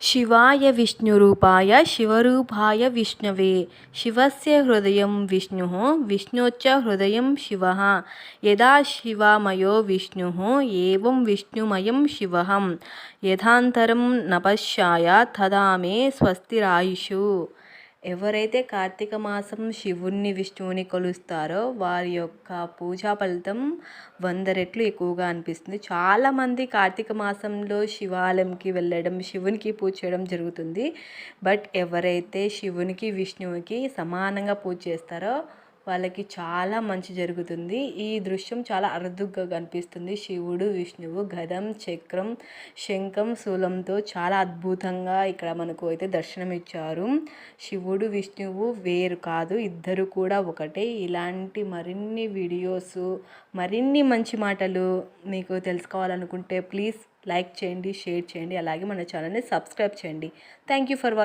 शिवाय विष्णुरूपाय शिवरूपाय विष्णवे शिवस्य हृदयं विष्णुः विष्णोश्च हृदयं शिवः यदा शिवामयो विष्णुः एवं विष्णुमयं शिवः यथान्तरं न पश्याय तदा मे స్వస్తిరాయుషు. ఎవరైతే కార్తీక మాసం శివుణ్ణి విష్ణువుని కొలుస్తారో వారి యొక్క పూజా ఫలితం 100 రెట్లు ఎక్కువగా అనిపిస్తుంది. చాలామంది కార్తీక మాసంలో శివాలయంకి వెళ్ళడం, శివునికి పూజ చేయడం జరుగుతుంది. బట్ ఎవరైతే శివునికి విష్ణువుకి సమానంగా పూజ చేస్తారో వాళ్ళకి చాలా మంచి జరుగుతుంది. ఈ దృశ్యం చాలా అరుదుగా కనిపిస్తుంది. శివుడు విష్ణువు గదం, చక్రం, శంఖం, శూలంతో చాలా అద్భుతంగా ఇక్కడ మనకు అయితే దర్శనం ఇచ్చారు. శివుడు విష్ణువు వేరు కాదు, ఇద్దరు కూడా ఒకటే. ఇలాంటి మరిన్ని వీడియోస్, మరిన్ని మంచి మాటలు మీకు తెలుసుకోవాలనుకుంటే ప్లీజ్ లైక్ చేయండి, షేర్ చేయండి, అలాగే మన ఛానల్ని సబ్స్క్రైబ్ చేయండి. Thank you for watching.